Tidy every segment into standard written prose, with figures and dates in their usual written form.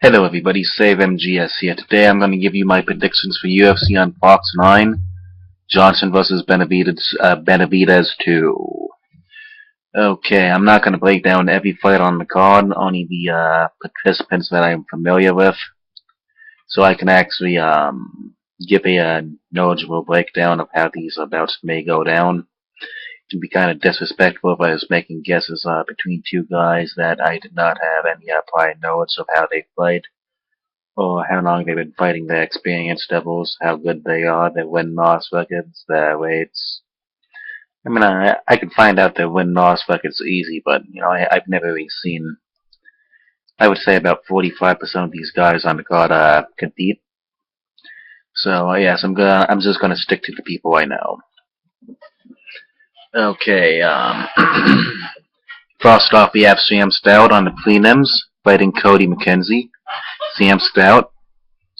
Hello everybody, Save MGS here. Today I'm going to give you my predictions for UFC on Fox 9, Johnson vs. Benavidez 2. Okay, I'm not going to break down every fight on the card, only the participants that I'm familiar with, so I can actually give a knowledgeable breakdown of how these bouts may go down. It would be kind of disrespectful if I was making guesses between two guys that I did not have any prior knowledge of how they played, or how long they've been fighting, their experience levels, how good they are, their win-loss records, their weights. I mean, I can find out their win-loss records easy, but I've never really seen. I would say about 45% of these guys on the card compete. So yes, I'm just gonna stick to the people I know. Okay. First off, we have Sam Stout on the prelims fighting Cody McKenzie. Sam Stout.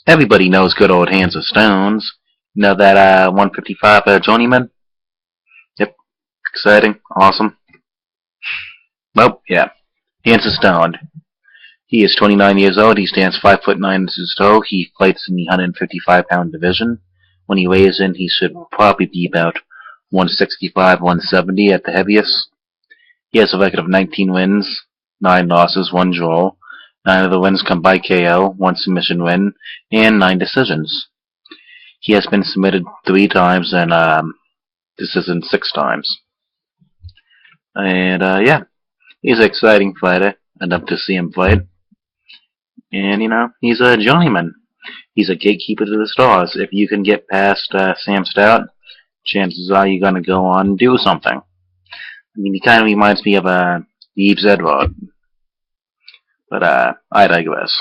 Everybody knows good old Hands of Stones. You know that 155 journeyman? Yep. Exciting. Awesome. Well, yeah. Hands of Stone. He is 29 years old. He stands 5'9" inches tall. He fights in the 155-pound division. When he weighs in, he should probably be about 165, 170 at the heaviest. He has a record of 19 wins, 9 losses, 1 draw. 9 of the wins come by KO, 1 submission win, and 9 decisions. He has been submitted 3 times and decision 6 times. And yeah, he's an exciting fighter. I'd love to see him fight. And he's a journeyman. He's a gatekeeper to the stars. If you can get past Sam Stout, chances are you're gonna go on and do something. I mean, he kind of reminds me of Yves Edward. But I digress.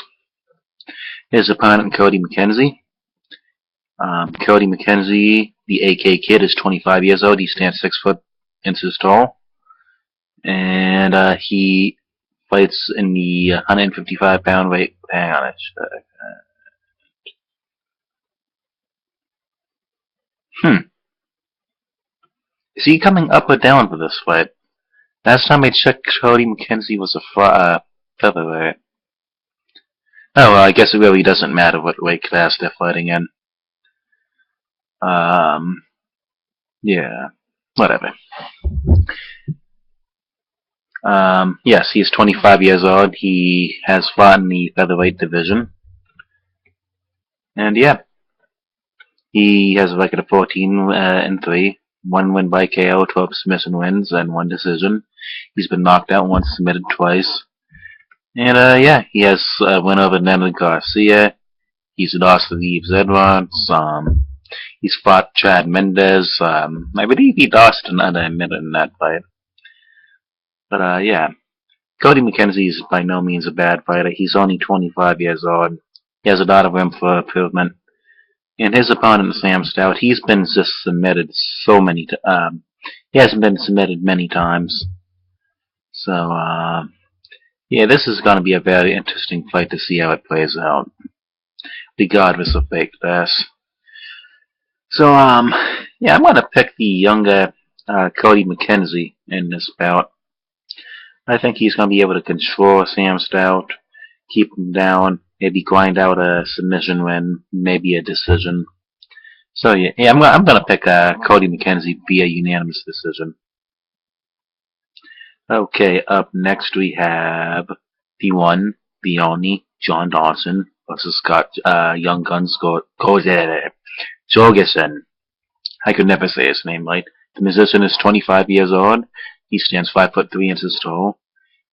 His opponent, Cody McKenzie. Cody McKenzie, the AK Kid, is 25 years old. He stands 6 foot inches tall. And he fights in the 155-pound weight. Hang on. Is he coming up or down for this fight? Last time I checked, Cody McKenzie was a featherweight. Oh, well, I guess it really doesn't matter what weight class they're fighting in. Yeah, whatever. Yes, he's 25 years old. He has fought in the featherweight division. And yeah, he has a record of 14 and 3. 1 win by KO, 12 submission wins, and 1 decision. He's been knocked out once, submitted twice. And yeah, he has a win over Ned Garcia. He's lost to Yves Edwards. He's fought Chad Mendez. I believe he lost another minute in that fight. But yeah, Cody McKenzie is by no means a bad fighter. He's only 25 years old. He has a lot of room for improvement. And his opponent, Sam Stout, he's been just submitted so many times. He hasn't been submitted many times. So, yeah, this is going to be a very interesting fight to see how it plays out, regardless of fake class. So, yeah, I'm going to pick the younger Cody McKenzie in this bout. I think he's going to be able to control Sam Stout, keep him down, maybe grind out a submission win, maybe a decision. So yeah, I'm going to pick Cody McKenzie via unanimous decision. Okay, up next we have the one, the only, John Dawson versus Young Guns Jorgensen. I could never say his name right. The musician is 25 years old. He stands 5'3" inches tall.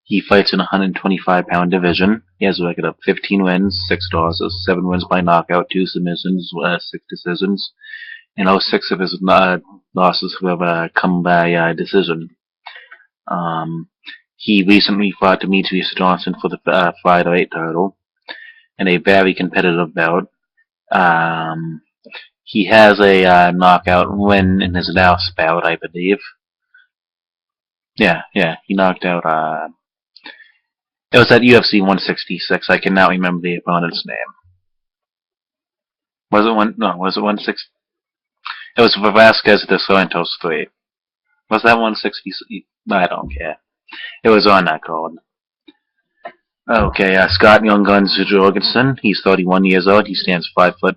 He fights in a 125-pound division. He has a record of 15 wins, 6 losses, 7 wins by knockout, 2 submissions, 6 decisions, and all 6 of his losses have come by decision. He recently fought Demetrius Johnson for the flyweight title in a very competitive bout. He has a knockout win in his last bout, I believe. Yeah, he knocked out. It was at UFC 166. I cannot remember the opponent's name. Was it 160? It was Vasquez de Santos 3. Was that 160? I don't care. It was on that card. Okay, Scott Young Guns Jorgensen. He's 31 years old. He stands 5'6"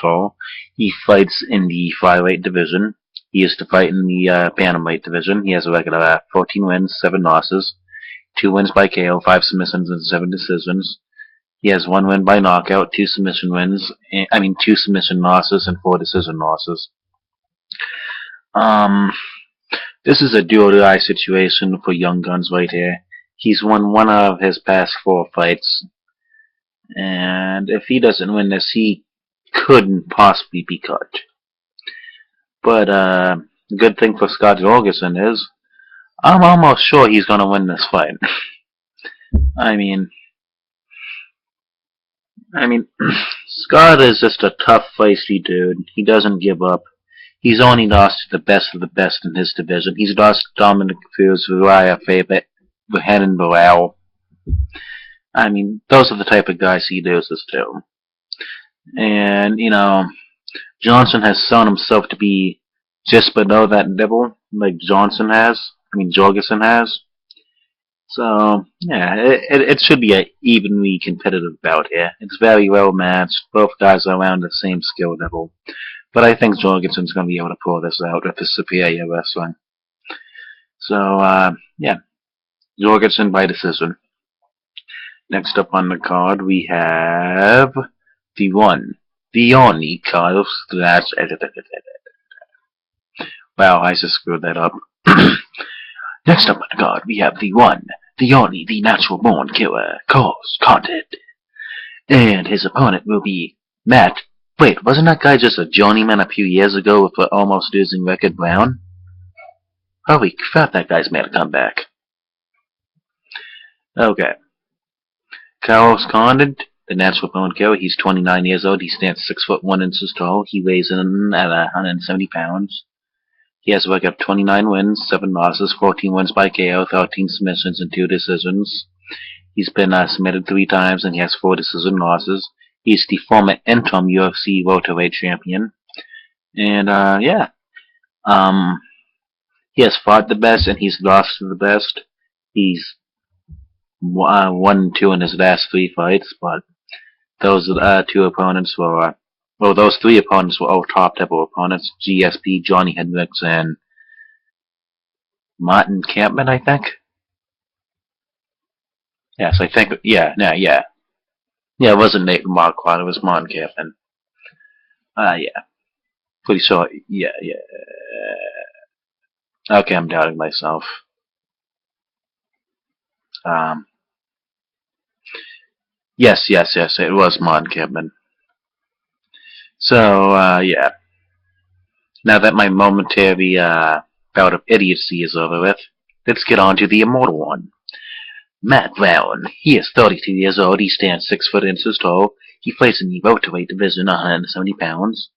tall. He fights in the flyweight division. He used to fight in the bantamweight division. He has a record of 14 wins, 7 losses, 2 wins by KO, 5 submissions, and 7 decisions. He has 1 win by knockout, 2 submission wins. 2 submission losses and 4 decision losses. This is a do-or-die situation for Young Guns right here. He's won 1 out of his past 4 fights, and if he doesn't win this, he couldn't possibly be cut. But the good thing for Scott Jorgensen is, I'm almost sure he's going to win this fight. I mean, Scott is just a tough, feisty dude. He doesn't give up. He's only lost to the best of the best in his division. He's lost to Dominic Cruz, Urijah, Faber, and Bilal. Those are the type of guys he loses to. And, Johnson has shown himself to be just below that level, like Jorgensen has. So, yeah, it should be an evenly competitive bout here. It's very well matched. Both guys are around the same skill level. But I think Jorgensen's going to be able to pull this out with his superior wrestling. So, yeah, Jorgensen by decision. Next up on the card, we have the one, the only Carlos Glass. Wow, I just screwed that up. Next up on the card, we have the one, the only, the natural-born killer, Carlos Condit. And his opponent will be Matt. Wait, wasn't that guy just a journeyman a few years ago with an almost losing record, Brown? Holy crap, that guy's made a comeback. Okay. Carlos Condit, the natural-born killer. He's 29 years old. He stands 6'1" tall. He weighs in at 170 pounds. He has a record of 29 wins, 7 losses, 14 wins by KO, 13 submissions, and 2 decisions. He's been submitted 3 times, and he has 4 decision losses. He's the former interim UFC welterweight champion. And, yeah. He has fought the best, and he's lost to the best. He's 1-2 in his last 3 fights, but those 2 opponents were... Well, those 3 opponents were all top-level opponents. GSP, Johnny Hendricks, and Martin Kampman, I think. Yes, I think... Yeah, it wasn't Nate Marquardt, it was Martin Kampman. Yeah. Pretty sure... Yeah. Okay, I'm doubting myself. Yes, it was Martin Kampman. So, yeah. Now that my momentary bout of idiocy is over with, let's get on to the immortal one. Matt Brown. He is 32 years old. He stands 6'8" tall. He fights in the welterweight division, 170 pounds.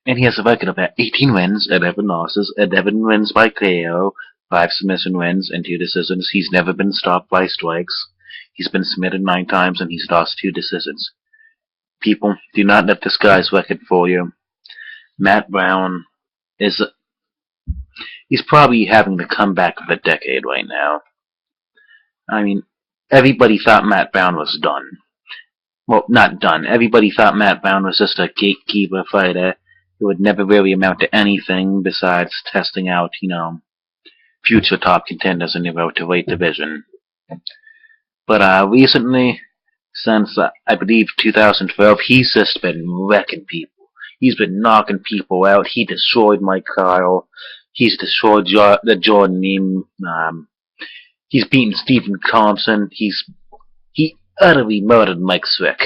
And he has a record of 18 wins, 11 losses, 11 wins by KO, 5 submission wins, and 2 decisions. He's never been stopped by strikes. He's been submitted 9 times, and he's lost 2 decisions. People, do not let this guy's record fool you. Matt Brown is... He's probably having the comeback of the decade right now. Everybody thought Matt Brown was done. Well, not done. Everybody thought Matt Brown was just a gatekeeper fighter who would never really amount to anything besides testing out, future top contenders in the welterweight division. But recently, since I believe 2012, he's just been wrecking people. He's been knocking people out. He destroyed Mike Kyle. He's destroyed the Jordan Neem. He's beaten Stephen Thompson. He utterly murdered Mike Swick.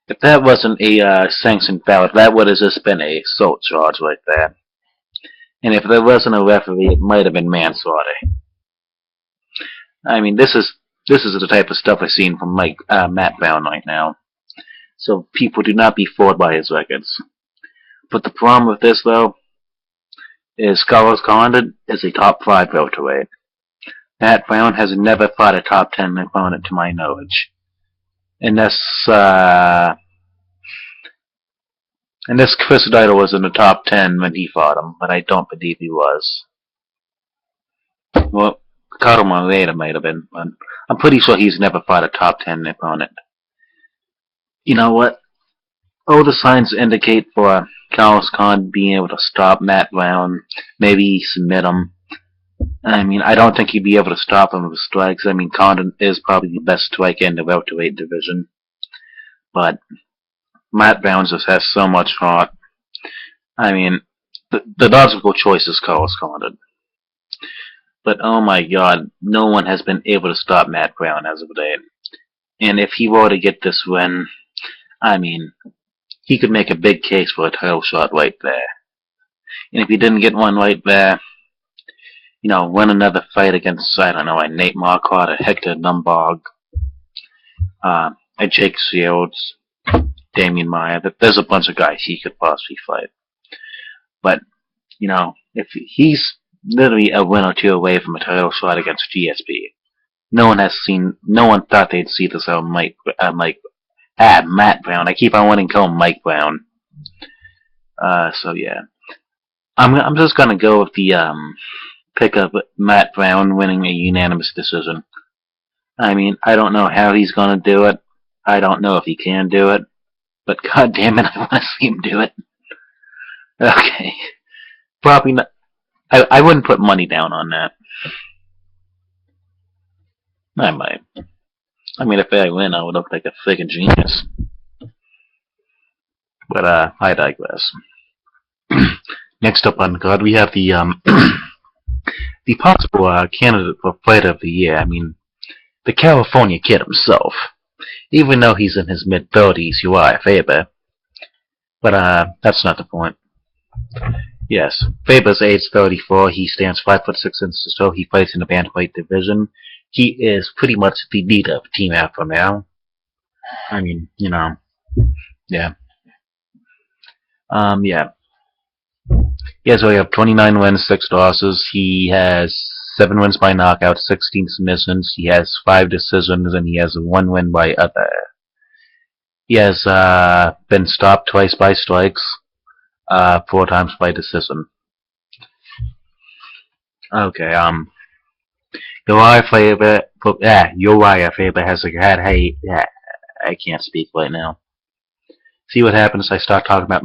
If that wasn't a sanctioned bout, that would have just been a assault charge right there. And if there wasn't a referee, it might have been manslaughter. This is the type of stuff I've seen from Matt Brown right now. So people do not be fooled by his records. But the problem with this, though, is Carlos Condit is a top 5 welterweight. Matt Brown has never fought a top 10 opponent to my knowledge. Unless Chris Dytle was in the top 10 when he fought him, but I don't believe he was. Well, Ricardo Moreira might have been, but I'm pretty sure he's never fought a top 10 opponent. You know what? All the signs indicate for Carlos Condit being able to stop Matt Brown, maybe submit him. I mean, I don't think he'd be able to stop him with strikes. I mean, Condit is probably the best striker in the welterweight division, but Matt Brown just has so much heart. I mean, the logical choice is Carlos Condit. But oh my god, no one has been able to stop Matt Brown as of late. And if he were to get this win, I mean, he could make a big case for a title shot right there. And if he didn't get one right there, you know, win another fight against, I don't know, a Nate Marquardt, a Hector Lombard, a Jake Shields, Damian Maia. There's a bunch of guys he could possibly fight. But, you know, if he's literally a win or two away from a title shot against GSP. No one thought they'd see this out Matt Brown. I keep on wanting to call him Mike Brown. So yeah. I'm just gonna go with the pick of Matt Brown winning a unanimous decision. I mean, I don't know how he's gonna do it. I don't know if he can do it. But god damn it, I wanna see him do it. Okay. Probably not. I wouldn't put money down on that. I might. I mean, if I win, I would look like a freaking genius. But, I digress. Next up on the card, we have the, the possible, candidate for Fighter of the Year. I mean, the California Kid himself. Even though he's in his mid-30s, Urijah Faber. But, that's not the point. Yes, Faber's age 34. He stands 5'6" inches, so he fights in the bantamweight division. He is pretty much the leader of Team Alpha now. I mean, you know, yeah. Yeah. He has only 29 wins, 6 losses. He has 7 wins by knockout, 16 submissions. He has 5 decisions, and he has 1 win by other. He has been stopped twice by strikes. 4 times by decision. Okay, Urijah Faber has had, I can't speak right now. See what happens? I start talking about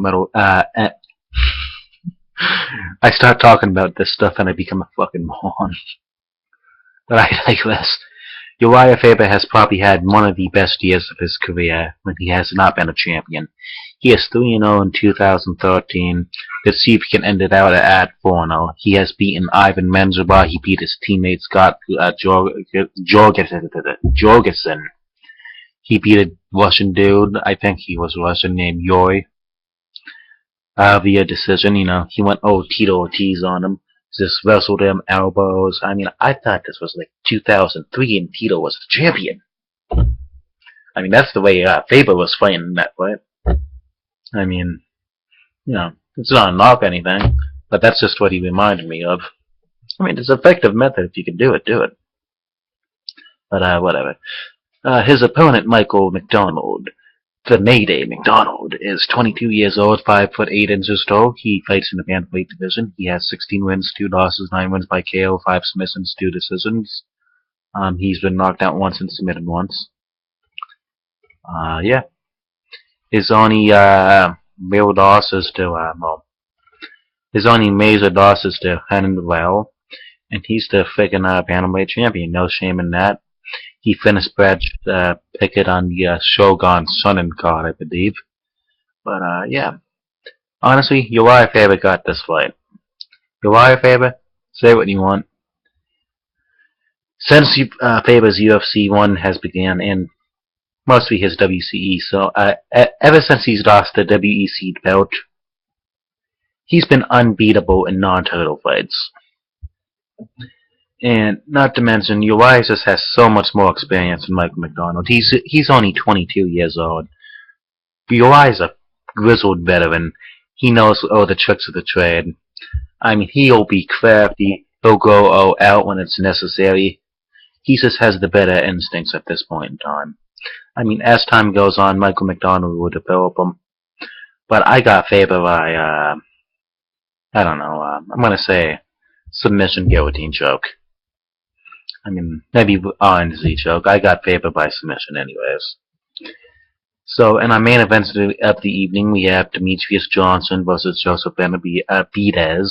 I start talking about this stuff and I become a fucking moron. But I digress. Urijah Faber has probably had one of the best years of his career when he has not been a champion. He is 3-0 in 2013. Let's see if he can end it out at 4-0. He has beaten Ivan Menjivar. He beat his teammate Scott Jorgensen. He beat a Russian dude, I think he was Russian, named Yuri. Via decision, you know. He went Tito Ortiz on him. Just wrestled him, elbows. I mean, I thought this was like 2003 and Tito was the champion. I mean, that's the way Faber was fighting in that fight. I mean, you know, it's not a knock anything, but that's just what he reminded me of. I mean, it's an effective method. If you can do it, do it. But, whatever. His opponent, Michael McDonald, the Mayday McDonald, is 22 years old, 5'8" tall. He fights in the bantamweight division. He has 16 wins, 2 losses, 9 wins by KO, 5 submissions, 2 decisions. He's been knocked out once and submitted once. Yeah. His only real losses to his only major losses to Henry Well, and he's the freaking bantamweight champion. No shame in that. He finished Brad Pickett on the Shogun Sonnen card, I believe. But yeah, honestly, Urijah Faber got this fight. Urijah Faber, say what you want. Since Faber's UFC 1 has begun, and mostly his WCE, so ever since he's lost the WEC belt, he's been unbeatable in non-title fights. And not to mention, Urijah just has so much more experience than Michael McDonald. He's only 22 years old. Uriah's a grizzled veteran. He knows all the tricks of the trade. I mean, he'll be crafty. He'll go all out when it's necessary. He just has the better instincts at this point in time. I mean, as time goes on, Michael McDonald will develop them. But I got Faber by, I don't know, I'm gonna say submission guillotine choke. I mean, maybe RNZ choke. I got Faber by submission anyways. So, in our main events of the evening, we have Demetrius Johnson versus Joseph Benavidez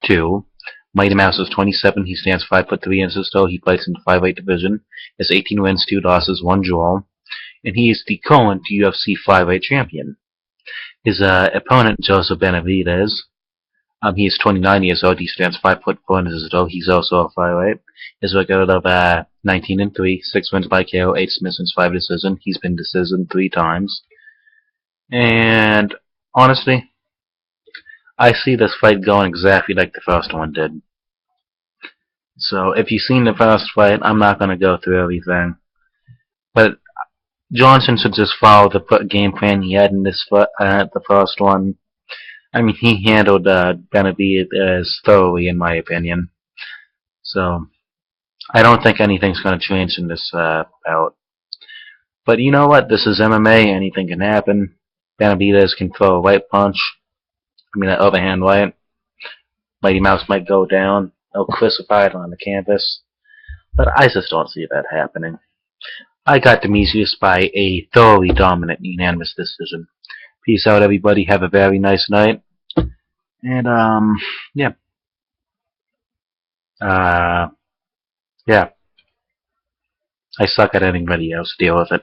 2. Mighty Mouse is 27. He stands 5'3" inches tall. He fights in the 5'8" division. Has 18 wins, 2 losses, 1 draw. And he is the current UFC 5'8" champion. His opponent, Joseph Benavidez, he is 29 years old. He stands 5'4" inches tall. He's also a 5'8". His record of 19-3, 6 wins by KO, 8 submissions, 5 decisions. He's been decisioned 3 times. And honestly, I see this fight going exactly like the first one did. So if you've seen the first fight, I'm not going to go through everything. But Johnson should just follow the game plan he had in the first one. I mean, he handled Benavidez thoroughly, in my opinion. So I don't think anything's going to change in this bout. But you know what? This is MMA. Anything can happen. Benavidez can throw a right punch. I mean, an overhand right. Mighty Mouse might go down. They'll crucify it on the canvas. But I just don't see that happening. I got Demetrius by a thoroughly dominant unanimous decision. Peace out, everybody. Have a very nice night. And, yeah. Yeah. I suck at anybody else. Deal with it.